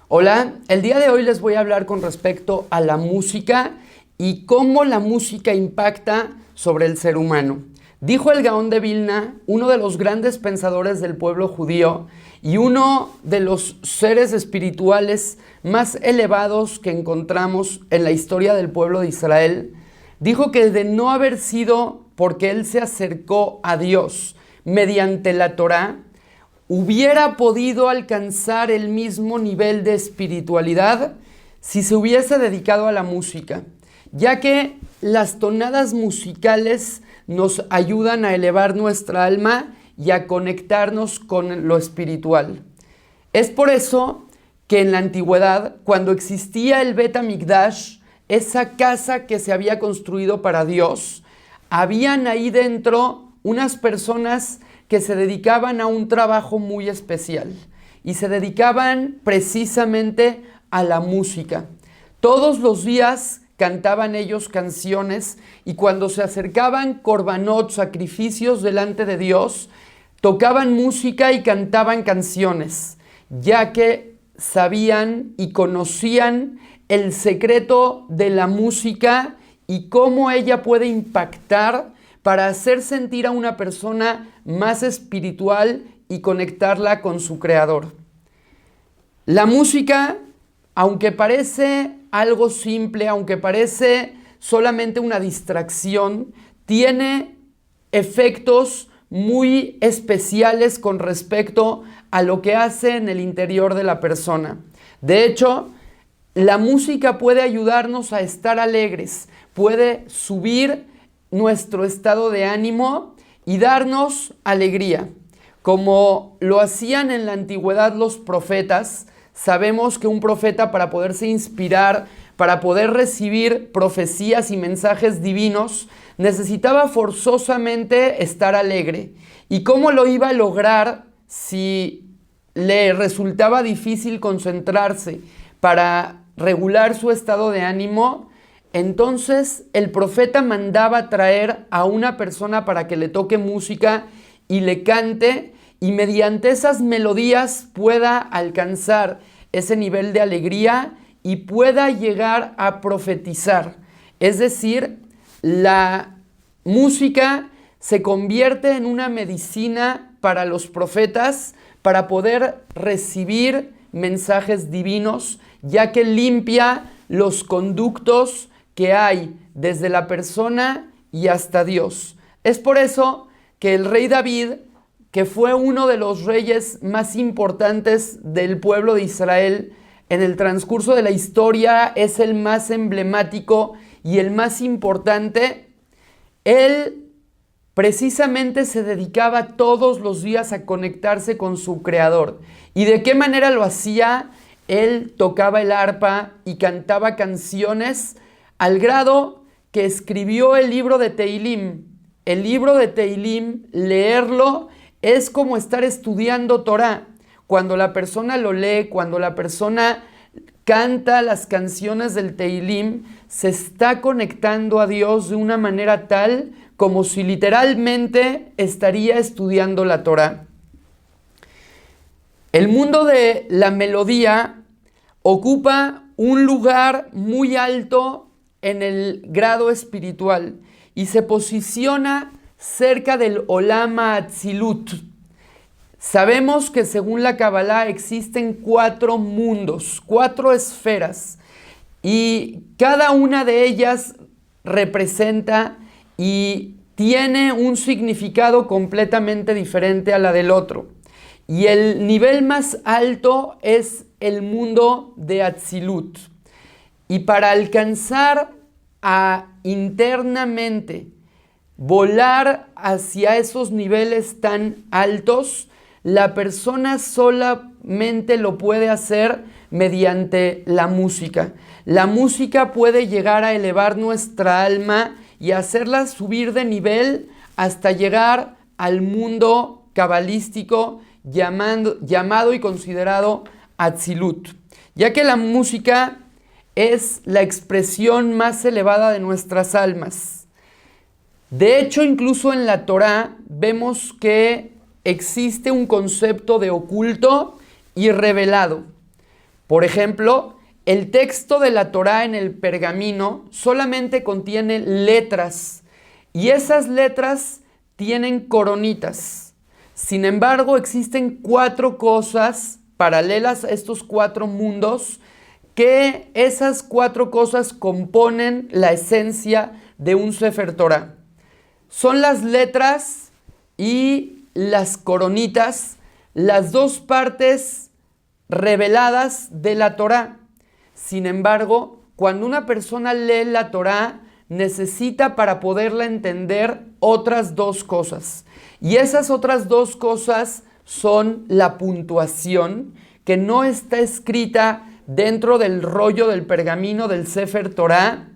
Hola, el día de hoy les voy a hablar con respecto a la música y cómo la música impacta sobre el ser humano. Dijo el Gaón de Vilna, uno de los grandes pensadores del pueblo judío y uno de los seres espirituales más elevados que encontramos en la historia del pueblo de Israel, dijo que de no haber sido porque él se acercó a Dios mediante la Torá, hubiera podido alcanzar el mismo nivel de espiritualidad si se hubiese dedicado a la música, ya que las tonadas musicales nos ayudan a elevar nuestra alma y a conectarnos con lo espiritual. Es por eso que en la antigüedad, cuando existía el Bet HaMikdash, esa casa que se había construido para Dios, habían ahí dentro unas personas que se dedicaban a un trabajo muy especial y se dedicaban precisamente a la música. Todos los días cantaban ellos canciones y cuando se acercaban korbanot, sacrificios delante de Dios, tocaban música y cantaban canciones, ya que sabían y conocían el secreto de la música y cómo ella puede impactar para hacer sentir a una persona más espiritual y conectarla con su creador. La música, aunque parece algo simple, aunque parece solamente una distracción, tiene efectos muy especiales con respecto a lo que hace en el interior de la persona. De hecho, la música puede ayudarnos a estar alegres, puede subir nuestro estado de ánimo y darnos alegría. Como lo hacían en la antigüedad los profetas, sabemos que un profeta, para poderse inspirar, para poder recibir profecías y mensajes divinos, necesitaba forzosamente estar alegre. ¿Y cómo lo iba a lograr si le resultaba difícil concentrarse para regular su estado de ánimo? Entonces el profeta mandaba traer a una persona para que le toque música y le cante, y mediante esas melodías pueda alcanzar ese nivel de alegría y pueda llegar a profetizar. Es decir, la música se convierte en una medicina para los profetas para poder recibir mensajes divinos, ya que limpia los conductos que hay desde la persona y hasta Dios. Es por eso que el rey David, que fue uno de los reyes más importantes del pueblo de Israel, en el transcurso de la historia es el más emblemático y el más importante. Él precisamente se dedicaba todos los días a conectarse con su creador. ¿Y de qué manera lo hacía? Él tocaba el arpa y cantaba canciones al grado que escribió el libro de Tehilim. El libro de Tehilim, leerlo es como estar estudiando Torá. Cuando la persona lo lee, cuando la persona canta las canciones del Tehilim, se está conectando a Dios de una manera tal como si literalmente estaría estudiando la Torá. El mundo de la melodía ocupa un lugar muy alto en el grado espiritual y se posiciona cerca del Olam HaAtzilut. Sabemos que según la Kabbalah existen 4 mundos, 4 esferas, y cada una de ellas representa y tiene un significado completamente diferente a la del otro. Y el nivel más alto es el mundo de Atzilut. Y para alcanzar a internamente volar hacia esos niveles tan altos, la persona solamente lo puede hacer mediante la música. La música puede llegar a elevar nuestra alma y hacerla subir de nivel hasta llegar al mundo cabalístico llamado y considerado Atzilut, ya que la música es la expresión más elevada de nuestras almas. De hecho, incluso en la Torá vemos que existe un concepto de oculto y revelado. Por ejemplo, el texto de la Torá en el pergamino solamente contiene letras y esas letras tienen coronitas. Sin embargo, existen 4 cosas paralelas a estos 4 mundos, que esas 4 cosas componen la esencia de un Sefer Torah. Son las letras y las coronitas, las 2 partes reveladas de la Torá. Sin embargo, cuando una persona lee la Torá, necesita para poderla entender otras 2 cosas. Y esas otras 2 cosas son la puntuación, que no está escrita dentro del rollo del pergamino del Sefer Torah,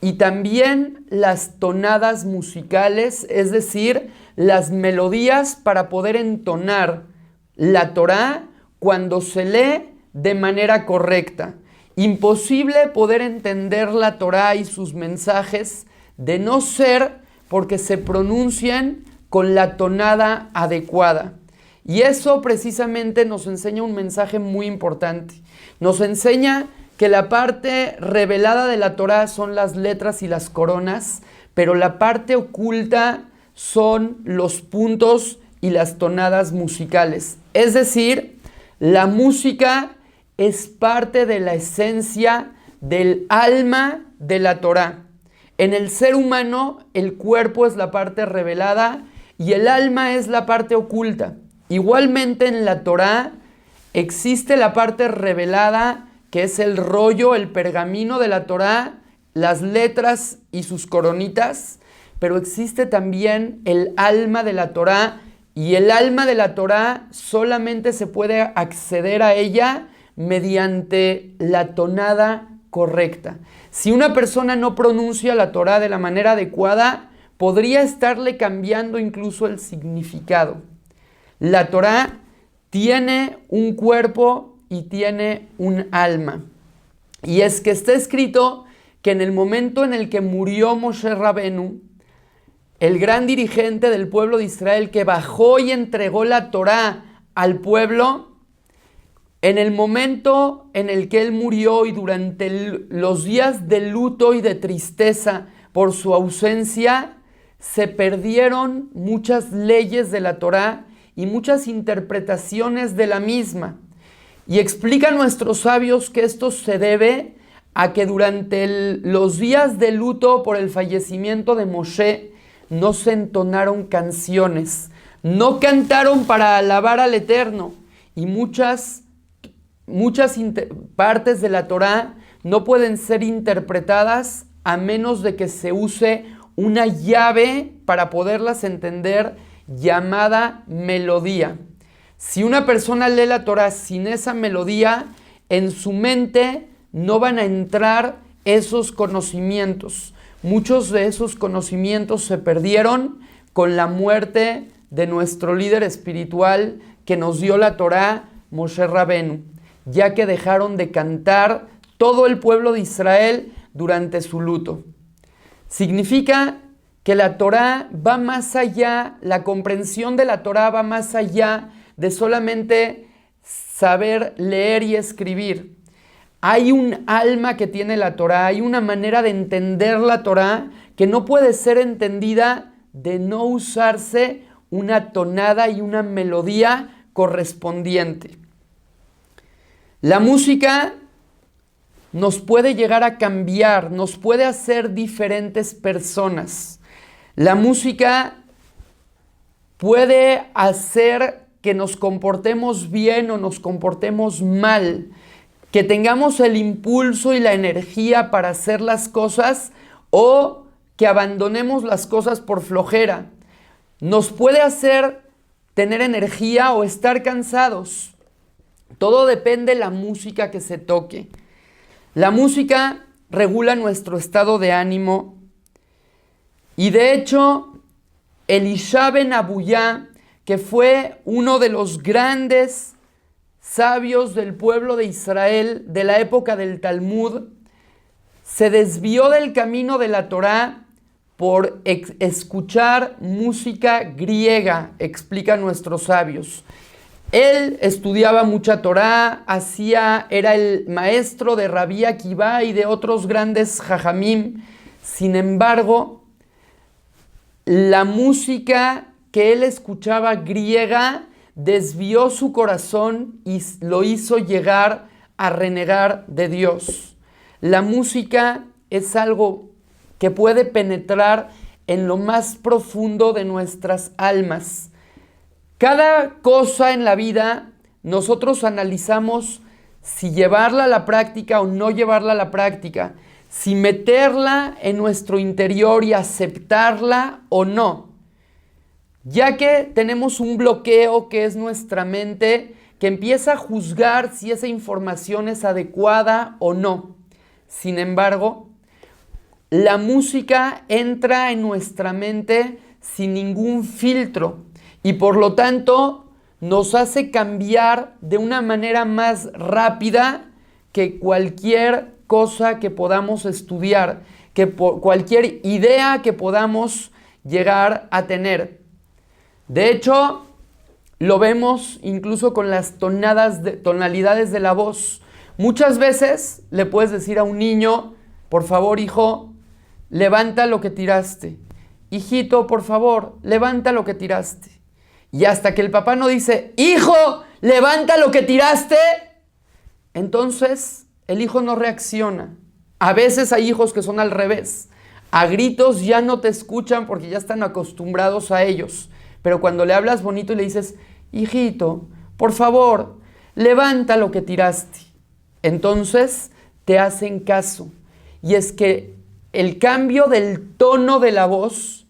y también las tonadas musicales, es decir, las melodías para poder entonar la Torá cuando se lee de manera correcta. Imposible poder entender la Torá y sus mensajes de no ser porque se pronuncian con la tonada adecuada. Y eso precisamente nos enseña un mensaje muy importante. Nos enseña que la parte revelada de la Torá son las letras y las coronas, pero la parte oculta son los puntos y las tonadas musicales. Es decir, la música es parte de la esencia del alma de la Torá. En el ser humano, el cuerpo es la parte revelada y el alma es la parte oculta. Igualmente en la Torá existe la parte revelada, que es el rollo, el pergamino de la Torá, las letras y sus coronitas, pero existe también el alma de la Torá, y el alma de la Torá solamente se puede acceder a ella mediante la tonada correcta. Si una persona no pronuncia la Torá de la manera adecuada, podría estarle cambiando incluso el significado. La Torá tiene un cuerpo y tiene un alma. Y es que está escrito que en el momento en el que murió Moshe Rabenu, el gran dirigente del pueblo de Israel que bajó y entregó la Torá al pueblo, en el momento en el que él murió y durante los días de luto y de tristeza por su ausencia, se perdieron muchas leyes de la Torá y muchas interpretaciones de la misma. Y explican nuestros sabios que esto se debe a que durante los días de luto por el fallecimiento de Moshe no se entonaron canciones, no cantaron para alabar al Eterno, y muchas partes de la Torá no pueden ser interpretadas a menos de que se use una llave para poderlas entender, llamada melodía. Si una persona lee la Torá sin esa melodía, en su mente no van a entrar esos conocimientos. Muchos de esos conocimientos se perdieron con la muerte de nuestro líder espiritual que nos dio la Torá, Moshe Rabenu, ya que dejaron de cantar todo el pueblo de Israel durante su luto. Significa que la Torá va más allá, la comprensión de la Torá va más allá de solamente saber leer y escribir. Hay un alma que tiene la Torá, hay una manera de entender la Torá que no puede ser entendida de no usarse una tonada y una melodía correspondiente. La música nos puede llegar a cambiar, nos puede hacer diferentes personas. La música puede hacer que nos comportemos bien o nos comportemos mal, que tengamos el impulso y la energía para hacer las cosas o que abandonemos las cosas por flojera. Nos puede hacer tener energía o estar cansados. Todo depende de la música que se toque. La música regula nuestro estado de ánimo y de hecho Elisha ben Abuyá, que fue uno de los grandes sabios del pueblo de Israel de la época del Talmud se desvió del camino de la Torá por escuchar música griega, explican nuestros sabios. Él estudiaba mucha Torá, era el maestro de Rabí Akivá y de otros grandes jajamim. Sin embargo, la música que él escuchaba griega desvió su corazón y lo hizo llegar a renegar de Dios. La música es algo que puede penetrar en lo más profundo de nuestras almas. Cada cosa en la vida nosotros analizamos si llevarla a la práctica o no llevarla a la práctica, si meterla en nuestro interior y aceptarla o no, ya que tenemos un bloqueo que es nuestra mente que empieza a juzgar si esa información es adecuada o no. Sin embargo, la música entra en nuestra mente sin ningún filtro y por lo tanto nos hace cambiar de una manera más rápida que cualquier cosa que podamos estudiar, que cualquier idea que podamos llegar a tener. De hecho, lo vemos incluso con las tonalidades de la voz. Muchas veces le puedes decir a un niño, por favor, hijo, levanta lo que tiraste. Hijito, por favor, levanta lo que tiraste. Y hasta que el papá no dice, hijo, levanta lo que tiraste, entonces el hijo no reacciona. A veces hay hijos que son al revés. A gritos ya no te escuchan porque ya están acostumbrados a ellos. Pero cuando le hablas bonito y le dices, hijito, por favor, levanta lo que tiraste, entonces te hacen caso. Y es que el cambio del tono de la voz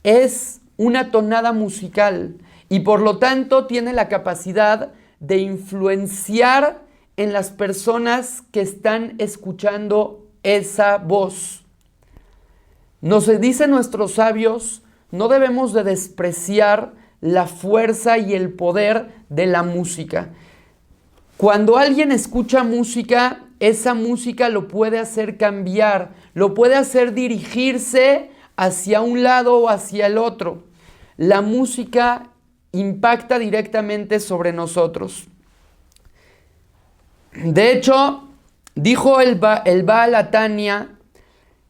es una tonada musical y por lo tanto tiene la capacidad de influenciar en las personas que están escuchando esa voz. Nos dicen nuestros sabios, no debemos de despreciar la fuerza y el poder de la música. Cuando alguien escucha música, esa música lo puede hacer cambiar, lo puede hacer dirigirse hacia un lado o hacia el otro. La música impacta directamente sobre nosotros. De hecho, dijo el Baal Atania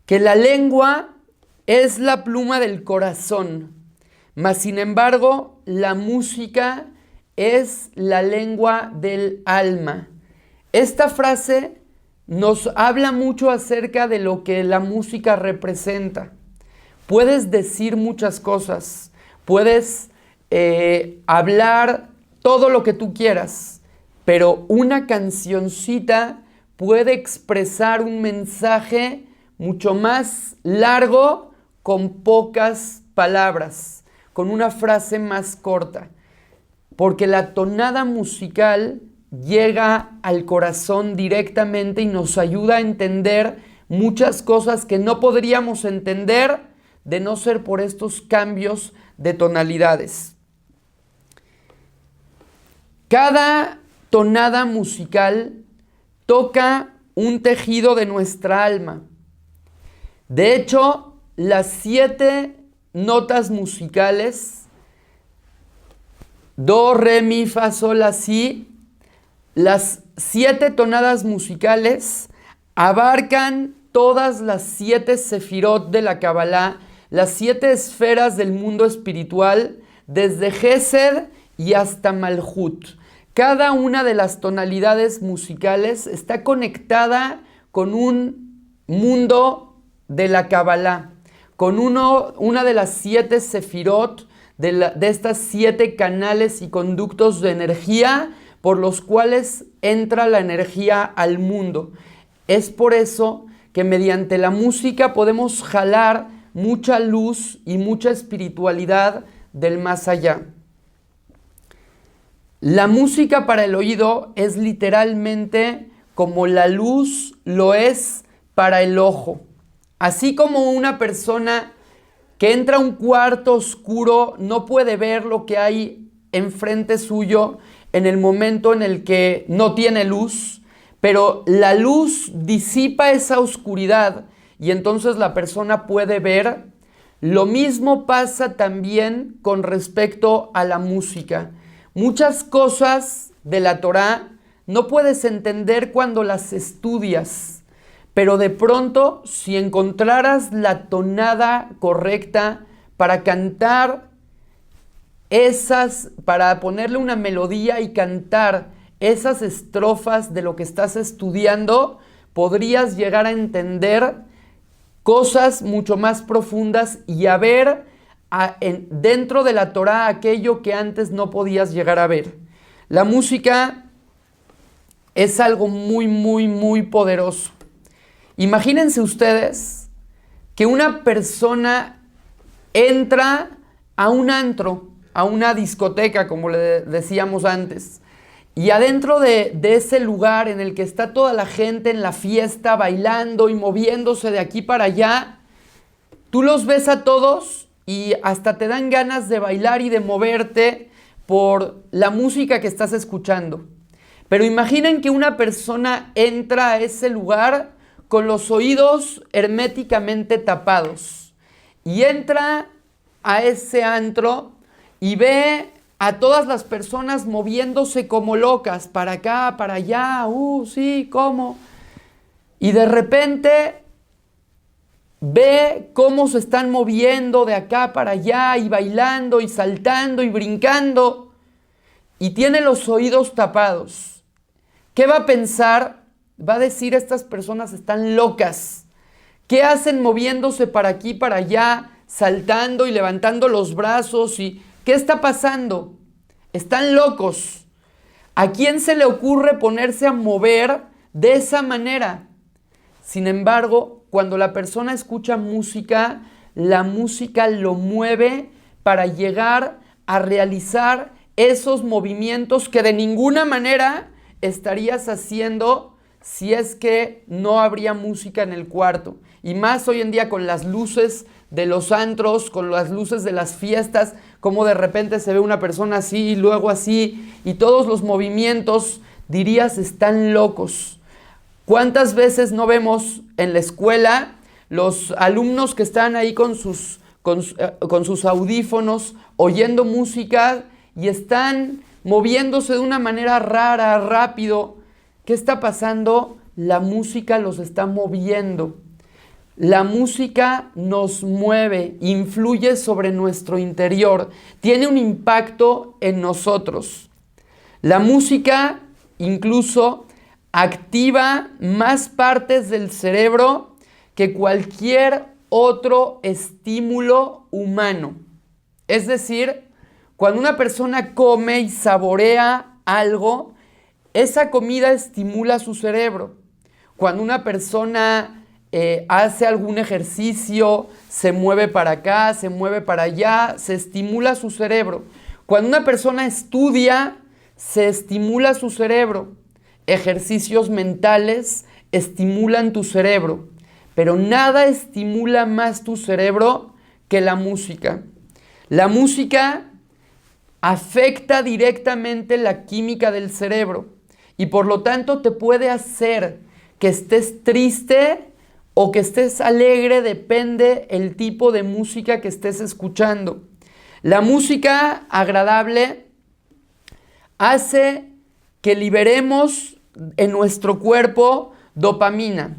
que la lengua es la pluma del corazón, mas sin embargo, la música es la lengua del alma. Esta frase nos habla mucho acerca de lo que la música representa. Puedes decir muchas cosas, puedes hablar todo lo que tú quieras, pero una cancioncita puede expresar un mensaje mucho más largo con pocas palabras, con una frase más corta, porque la tonada musical llega al corazón directamente y nos ayuda a entender muchas cosas que no podríamos entender de no ser por estos cambios de tonalidades. Cada tonada musical toca un tejido de nuestra alma. De hecho, las 7 notas musicales, do, re, mi, fa, sol, la, si, las 7 tonadas musicales abarcan todas las 7 sefirot de la Kabbalah, las 7 esferas del mundo espiritual, desde Gesed y hasta Malhut. Cada una de las tonalidades musicales está conectada con un mundo de la Kabbalah, con una de las 7 sefirot de estas 7 canales y conductos de energía por los cuales entra la energía al mundo. Es por eso que mediante la música podemos jalar mucha luz y mucha espiritualidad del más allá. La música para el oído es literalmente como la luz lo es para el ojo. Así como una persona que entra a un cuarto oscuro no puede ver lo que hay enfrente suyo, en el momento en el que no tiene luz, pero la luz disipa esa oscuridad y entonces la persona puede ver. Lo mismo pasa también con respecto a la música. Muchas cosas de la Torá no puedes entender cuando las estudias, pero de pronto, si encontraras la tonada correcta para cantar para ponerle una melodía y cantar esas estrofas de lo que estás estudiando, podrías llegar a entender cosas mucho más profundas y a ver dentro de la Torá aquello que antes no podías llegar a ver. La música es algo muy, muy, muy poderoso. Imagínense ustedes que una persona entra a un antro, a una discoteca, como le decíamos antes, y adentro de ese lugar en el que está toda la gente en la fiesta bailando y moviéndose de aquí para allá, tú los ves a todos y hasta te dan ganas de bailar y de moverte por la música que estás escuchando. Pero imaginen que una persona entra a ese lugar con los oídos herméticamente tapados y entra a ese antro y ve a todas las personas moviéndose como locas, para acá, para allá, sí, ¿cómo? Y de repente ve cómo se están moviendo de acá para allá y bailando y saltando y brincando y tiene los oídos tapados. ¿Qué va a pensar? Va a decir, estas personas están locas. ¿Qué hacen moviéndose para aquí, para allá, saltando y levantando los brazos? ¿Y qué está pasando? Están locos. ¿A quién se le ocurre ponerse a mover de esa manera? Sin embargo, cuando la persona escucha música, la música lo mueve para llegar a realizar esos movimientos que de ninguna manera estarías haciendo si es que no habría música en el cuarto. Y más hoy en día con las luces de los antros, con las luces de las fiestas, como de repente se ve una persona así y luego así, y todos los movimientos, dirías, están locos. ¿Cuántas veces no vemos en la escuela los alumnos que están ahí con sus audífonos, oyendo música y están moviéndose de una manera rara, rápido? ¿Qué está pasando? La música los está moviendo. La música nos mueve, influye sobre nuestro interior, tiene un impacto en nosotros. La música incluso activa más partes del cerebro que cualquier otro estímulo humano. Es decir, cuando una persona come y saborea algo, esa comida estimula su cerebro. Cuando una persona hace algún ejercicio, se mueve para acá, se mueve para allá, se estimula su cerebro. Cuando una persona estudia, se estimula su cerebro. Ejercicios mentales estimulan tu cerebro, pero nada estimula más tu cerebro que la música. La música afecta directamente la química del cerebro y por lo tanto te puede hacer que estés triste o que estés alegre, depende el tipo de música que estés escuchando. La música agradable hace que liberemos en nuestro cuerpo dopamina.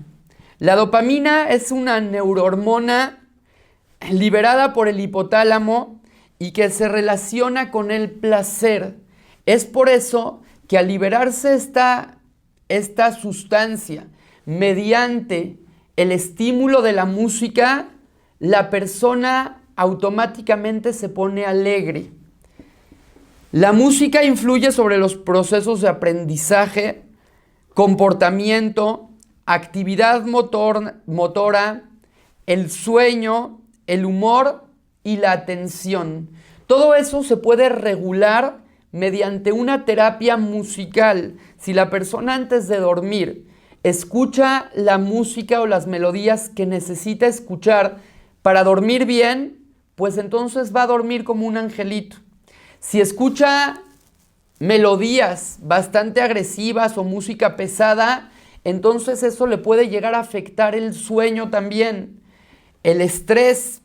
La dopamina es una neurohormona liberada por el hipotálamo y que se relaciona con el placer. Es por eso que al liberarse esta sustancia mediante el estímulo de la música, la persona automáticamente se pone alegre. La música influye sobre los procesos de aprendizaje, comportamiento, actividad motora, el sueño, el humor y la atención. Todo eso se puede regular mediante una terapia musical. Si la persona antes de dormir escucha la música o las melodías que necesita escuchar para dormir bien, pues entonces va a dormir como un angelito. Si escucha melodías bastante agresivas o música pesada, entonces eso le puede llegar a afectar el sueño también, el estrés,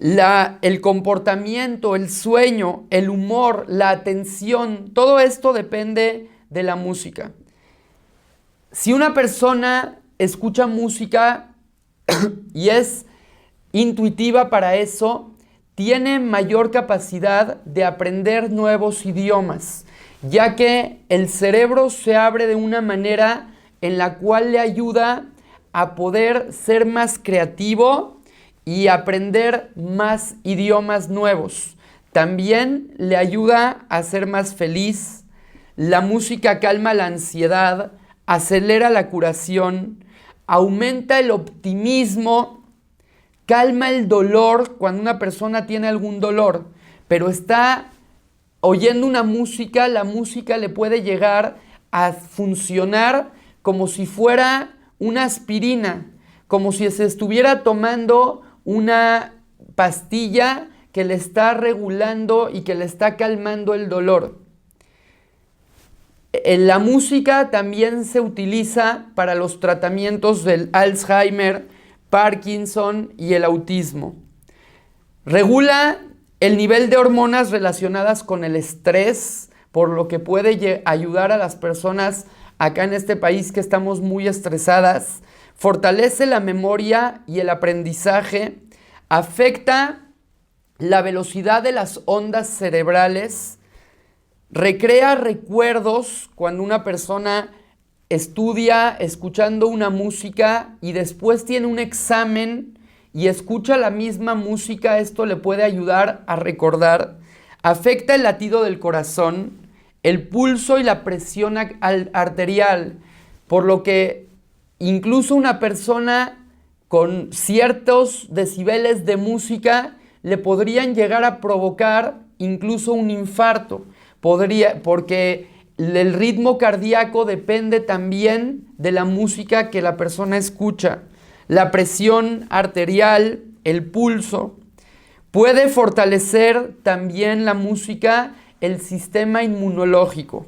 el comportamiento, el sueño, el humor, la atención. Todo esto depende de la música. Si una persona escucha música y es intuitiva para eso, tiene mayor capacidad de aprender nuevos idiomas, ya que el cerebro se abre de una manera en la cual le ayuda a poder ser más creativo y aprender más idiomas nuevos. También le ayuda a ser más feliz. La música calma la ansiedad, acelera la curación, aumenta el optimismo, calma el dolor cuando una persona tiene algún dolor, pero está oyendo una música, la música le puede llegar a funcionar como si fuera una aspirina, como si se estuviera tomando una pastilla que le está regulando y que le está calmando el dolor. La música también se utiliza para los tratamientos del Alzheimer, Parkinson y el autismo. Regula el nivel de hormonas relacionadas con el estrés, por lo que puede ayudar a las personas acá en este país que estamos muy estresadas. Fortalece la memoria y el aprendizaje. Afecta la velocidad de las ondas cerebrales. Recrea recuerdos cuando una persona estudia escuchando una música y después tiene un examen y escucha la misma música. Esto le puede ayudar a recordar. Afecta el latido del corazón, el pulso y la presión arterial, por lo que incluso una persona con ciertos decibeles de música le podrían llegar a provocar incluso un infarto. Porque el ritmo cardíaco depende también de la música que la persona escucha. La presión arterial, el pulso. Puede fortalecer también la música el sistema inmunológico.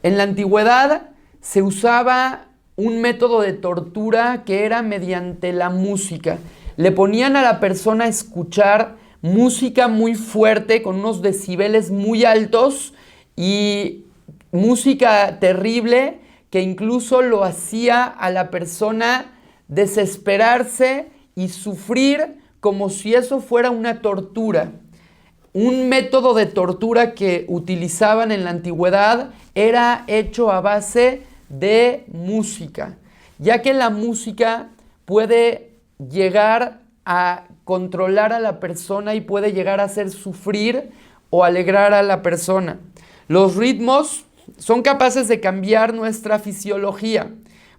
En la antigüedad se usaba un método de tortura que era mediante la música. Le ponían a la persona a escuchar música muy fuerte con unos decibeles muy altos y música terrible que incluso lo hacía a la persona desesperarse y sufrir como si eso fuera una tortura. Un método de tortura que utilizaban en la antigüedad era hecho a base de música, ya que la música puede llegar a controlar a la persona y puede llegar a hacer sufrir o alegrar a la persona. Los ritmos son capaces de cambiar nuestra fisiología.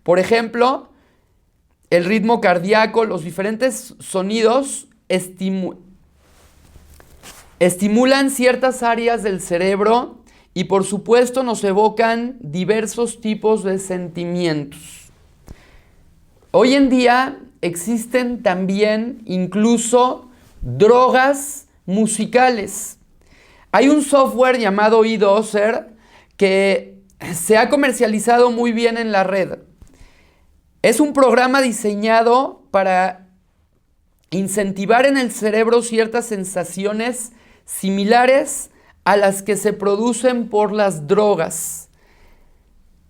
Por ejemplo, el ritmo cardíaco, los diferentes sonidos estimulan ciertas áreas del cerebro y por supuesto nos evocan diversos tipos de sentimientos. Hoy en día existen también incluso drogas musicales. Hay un software llamado eDozer que se ha comercializado muy bien en la red. Es un programa diseñado para incentivar en el cerebro ciertas sensaciones similares a las que se producen por las drogas.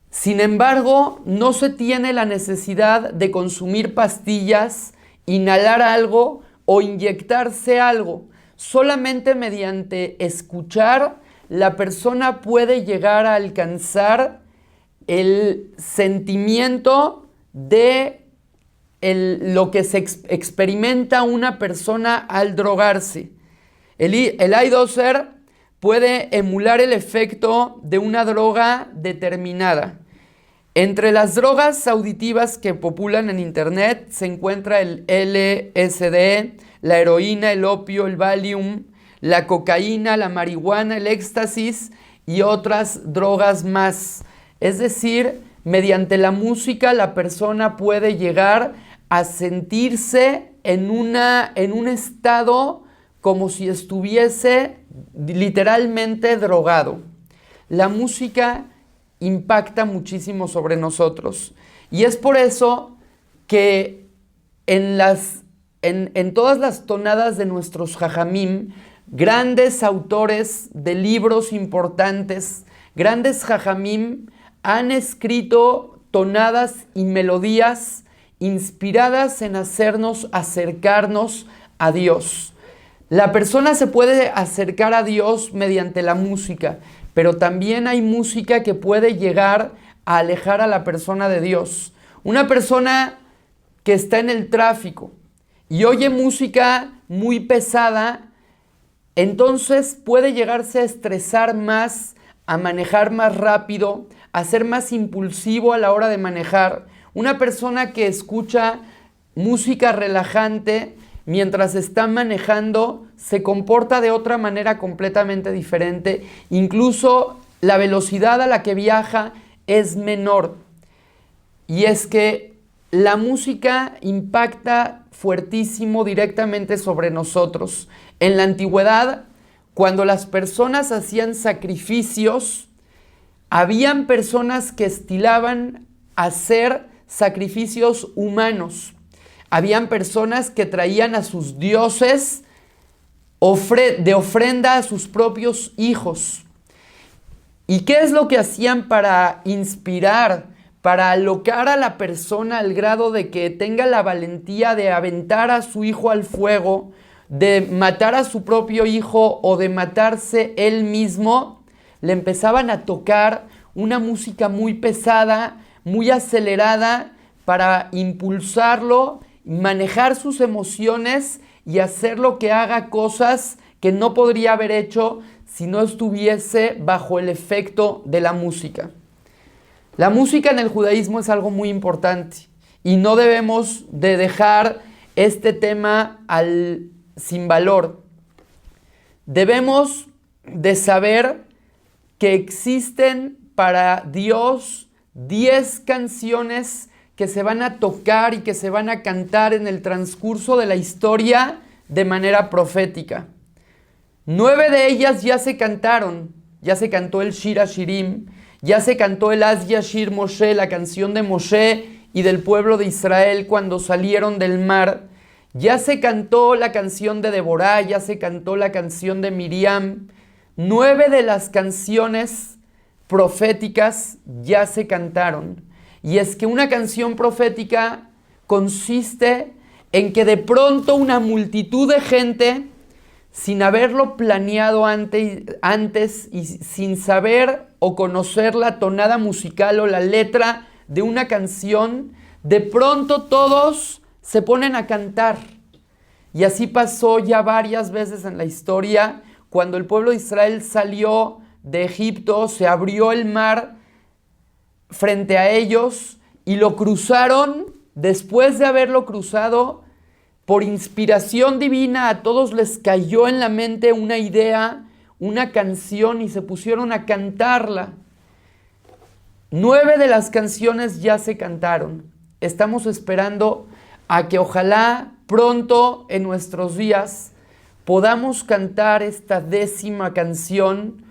Sin embargo, no se tiene la necesidad de consumir pastillas, inhalar algo o inyectarse algo. Solamente mediante escuchar, la persona puede llegar a alcanzar el sentimiento de lo que se experimenta una persona al drogarse. El iDozer puede emular el efecto de una droga determinada. Entre las drogas auditivas que populan en internet se encuentra el LSD, la heroína, el opio, el Valium, la cocaína, la marihuana, el éxtasis y otras drogas más. Es decir, mediante la música la persona puede llegar a sentirse en un estado como si estuviese literalmente drogado. la música impacta muchísimo sobre nosotros. Y es por eso que en todas las tonadas de nuestros jajamim, grandes autores de libros importantes, grandes jajamim, han escrito tonadas y melodías inspiradas en hacernos acercarnos a Dios. La persona se puede acercar a Dios mediante la música, pero también hay música que puede llegar a alejar a la persona de Dios. Una persona que está en el tráfico y oye música muy pesada, entonces puede llegarse a estresar más, a manejar más rápido, a ser más impulsivo a la hora de manejar. Una persona que escucha música relajante mientras está manejando se comporta de otra manera completamente diferente. Incluso la velocidad a la que viaja es menor. Y es que la música impacta fuertísimo directamente sobre nosotros. En la antigüedad, cuando las personas hacían sacrificios, habían personas que estilaban hacer sacrificios humanos. Habían personas que traían a sus dioses de ofrenda a sus propios hijos. ¿Y qué es lo que hacían para inspirar, para alocar a la persona al grado de que tenga la valentía de aventar a su hijo al fuego, de matar a su propio hijo o de matarse él mismo? Le empezaban a tocar una música muy pesada, muy acelerada, para impulsarlo, manejar sus emociones y hacerlo que haga cosas que no podría haber hecho si no estuviese bajo el efecto de la música. La música en el judaísmo es algo muy importante y no debemos de dejar este tema sin valor. Debemos de saber que existen para Dios 10 canciones que se van a tocar y que se van a cantar en el transcurso de la historia de manera profética. 9 de ellas ya se cantaron, ya se cantó el Shir Hashirim, ya se cantó el Az Yashir Moshe, la canción de Moshe y del pueblo de Israel cuando salieron del mar. Ya se cantó la canción de Deborah, ya se cantó la canción de Miriam. 9 de las canciones proféticas ya se cantaron. Y es que una canción profética consiste en que de pronto una multitud de gente, sin haberlo planeado antes y sin saber o conocer la tonada musical o la letra de una canción, de pronto todos se ponen a cantar. Y así pasó ya varias veces en la historia. Cuando el pueblo de Israel salió de Egipto, se abrió el mar frente a ellos y lo cruzaron. Después de haberlo cruzado, por inspiración divina, a todos les cayó en la mente una idea, una canción, y se pusieron a cantarla. 9 de las canciones ya se cantaron. Estamos esperando a que ojalá pronto en nuestros días podamos cantar esta 10ª canción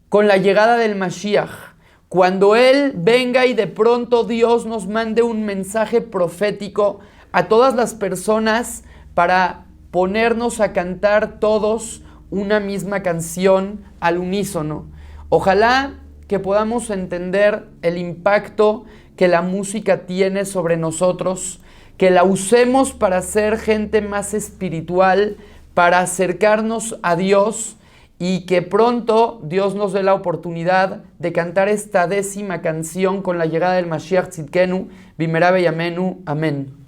con la llegada del Mashiach. Cuando Él venga y de pronto Dios nos mande un mensaje profético a todas las personas para ponernos a cantar todos una misma canción al unísono. Ojalá que podamos entender el impacto que la música tiene sobre nosotros, que la usemos para ser gente más espiritual, para acercarnos a Dios, y que pronto Dios nos dé la oportunidad de cantar esta 10ª canción con la llegada del Mashiach Tzidkenu, Bimera Beyamenu. Amén.